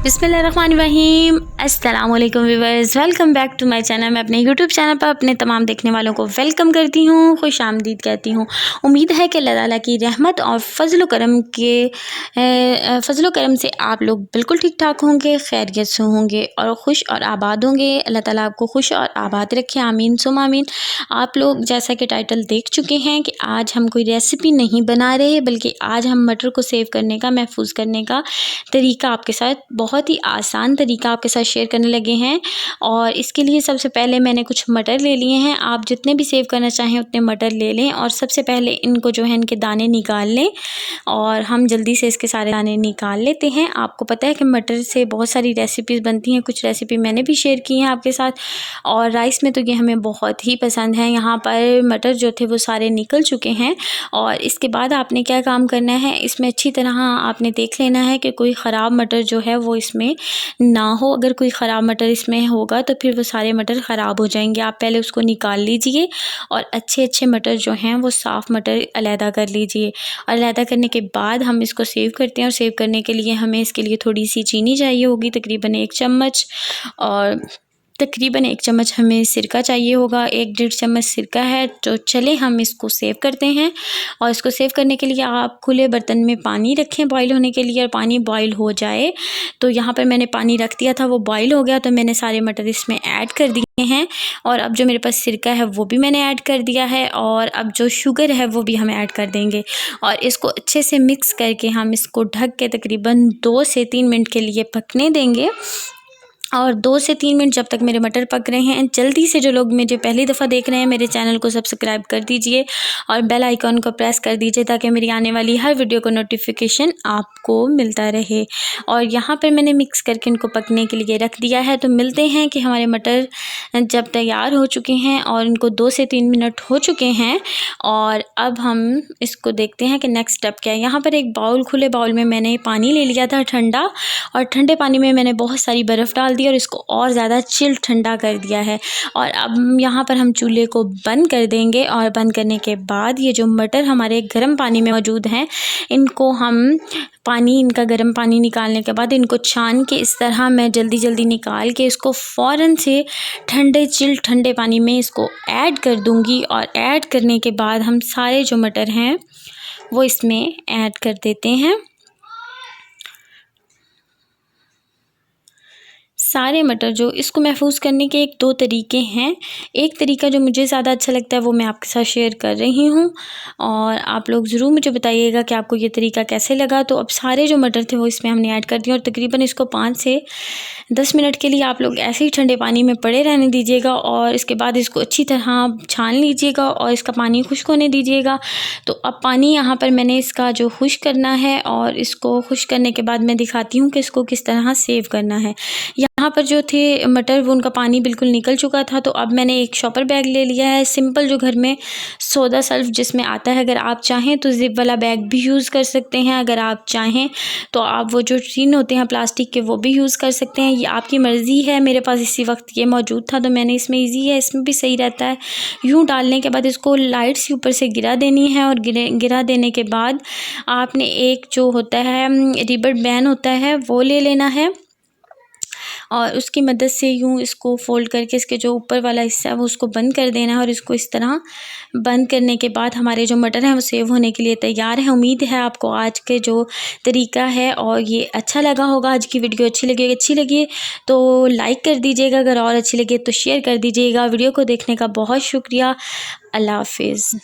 बिस्मिल्लाहिर्रहमानिर्रहीम। अस्सलाम वालेकुम viewers, welcome back to my channel. मैं अपने यूट्यूब चैनल पर अपने तमाम देखने वालों को वेलकम करती हूँ, खुश आमदीद कहती हूँ। उम्मीद है कि अल्लाह ताला की रहमत और फ़ज़ल करम से आप लोग बिल्कुल ठीक ठाक होंगे, खैरियत से होंगे और खुश और आबाद होंगे। अल्लाह ताला आपको खुश और आबाद रखे, आमीन सुम आमीन। आप लोग जैसा कि टाइटल देख चुके हैं कि आज हम कोई रेसिपी नहीं बना रहे, बल्कि आज हम मटर को सेव करने का, महफूज करने का तरीका आपके साथ, बहुत ही आसान तरीका आपके साथ शेयर करने लगे हैं। और इसके लिए सबसे पहले मैंने कुछ मटर ले लिए हैं। आप जितने भी सेव करना चाहें उतने मटर ले लें और सबसे पहले इनको जो है इनके दाने निकाल लें और हम जल्दी से इसके सारे दाने निकाल लेते हैं। आपको पता है कि मटर से बहुत सारी रेसिपीज़ बनती हैं, कुछ रेसिपी मैंने भी शेयर की हैं आपके साथ, और राइस में तो ये हमें बहुत ही पसंद है। यहाँ पर मटर जो थे वो सारे निकल चुके हैं और इसके बाद आपने क्या काम करना है, इसमें अच्छी तरह आपने देख लेना है कि कोई ख़राब मटर जो है वो इसमें ना हो। अगर कोई ख़राब मटर इसमें होगा तो फिर वो सारे मटर ख़राब हो जाएंगे। आप पहले उसको निकाल लीजिए और अच्छे अच्छे मटर जो हैं वो साफ़ मटर अलहदा कर लीजिए। और अलहदा करने के बाद हम इसको सेव करते हैं, और सेव करने के लिए हमें इसके लिए थोड़ी सी चीनी चाहिए होगी, तकरीबन 1 चम्मच, और तकरीबन 1 चम्मच हमें सिरका चाहिए होगा, 1-1.5 चम्मच सिरका है। तो चले हम इसको सेव करते हैं। और इसको सेव करने के लिए आप खुले बर्तन में पानी रखें बॉईल होने के लिए, और पानी बॉईल हो जाए तो यहाँ पर मैंने पानी रख दिया था, वो बॉईल हो गया तो मैंने सारे मटर इसमें ऐड कर दिए हैं। और अब जो मेरे पास सिरका है वो भी मैंने ऐड कर दिया है, और अब जो शुगर है वो भी हम ऐड कर देंगे। और इसको अच्छे से मिक्स करके हम इसको ढक के तकरीबन 2 से 3 मिनट के लिए पकने देंगे। और 2 से 3 मिनट जब तक मेरे मटर पक रहे हैं, जल्दी से जो लोग मुझे पहली दफ़ा देख रहे हैं, मेरे चैनल को सब्सक्राइब कर दीजिए और बेल आइकॉन को प्रेस कर दीजिए ताकि मेरी आने वाली हर वीडियो को नोटिफिकेशन आपको मिलता रहे। और यहाँ पर मैंने मिक्स करके इनको पकने के लिए रख दिया है। तो मिलते हैं कि हमारे मटर जब तैयार हो चुके हैं और इनको 2 से 3 मिनट हो चुके हैं, और अब हम इसको देखते हैं कि नेक्स्ट स्टेप क्या है। यहाँ पर एक बाउल, खुले बाउल में मैंने पानी ले लिया था ठंडा, और ठंडे पानी में मैंने बहुत सारी बर्फ़ डाल दी और इसको और ज़्यादा चिल ठंडा कर दिया है। और अब यहाँ पर हम चूल्हे को बंद कर देंगे, और बंद करने के बाद ये जो मटर हमारे गर्म पानी में मौजूद हैं, इनको हम इनका गर्म पानी निकालने के बाद इनको छान के इस तरह मैं जल्दी निकाल के इसको फ़ौरन से चिल ठंडे पानी में इसको ऐड कर दूँगी। और ऐड करने के बाद हम सारे जो मटर हैं वो इसमें ऐड कर देते हैं। सारे मटर जो, इसको महफूज करने के 1-2 तरीके हैं। एक तरीका जो मुझे ज़्यादा अच्छा लगता है वो मैं आपके साथ शेयर कर रही हूँ, और आप लोग ज़रूर मुझे बताइएगा कि आपको ये तरीका कैसे लगा। तो अब सारे जो मटर थे वो इसमें हमने ऐड कर दिए, और तकरीबन इसको 5 से 10 मिनट के लिए आप लोग ऐसे ही ठंडे पानी में पड़े रहने दीजिएगा। और इसके बाद इसको अच्छी तरह छान लीजिएगा और इसका पानी खुश्क होने दीजिएगा। तो अब पानी यहाँ पर मैंने इसका जो खुश्क करना है, और इसको खुश्क करने के बाद मैं दिखाती हूँ कि इसको किस तरह सेव करना है। यहाँ पर जो थे मटर वो उनका पानी बिल्कुल निकल चुका था। तो अब मैंने एक शॉपर बैग ले लिया है, सिंपल जो घर में सोडा सल्फ जिसमें आता है। अगर आप चाहें तो ज़िप वाला बैग भी यूज़ कर सकते हैं, अगर आप चाहें तो आप वो जो टीन होते हैं प्लास्टिक के वो भी यूज़ कर सकते हैं, ये आपकी मर्ज़ी है। मेरे पास इसी वक्त ये मौजूद था तो मैंने इसमें ईजी है, इसमें भी सही रहता है। यूँ डालने के बाद इसको लाइट सी ऊपर से गिरा देनी है, और गिरा देने के बाद आपने एक जो होता है रिबन बैंड होता है वो ले लेना है, और उसकी मदद से यूँ इसको फ़ोल्ड करके इसके जो ऊपर वाला हिस्सा है वो उसको बंद कर देना है। और इसको इस तरह बंद करने के बाद हमारे जो मटर हैं वो सेव होने के लिए तैयार है। उम्मीद है आपको आज के जो तरीका है और ये अच्छा लगा होगा। आज की वीडियो अच्छी लगी तो लाइक कर दीजिएगा, अगर और अच्छी लगी तो शेयर कर दीजिएगा। वीडियो को देखने का बहुत शुक्रिया। अल्लाह हाफिज़।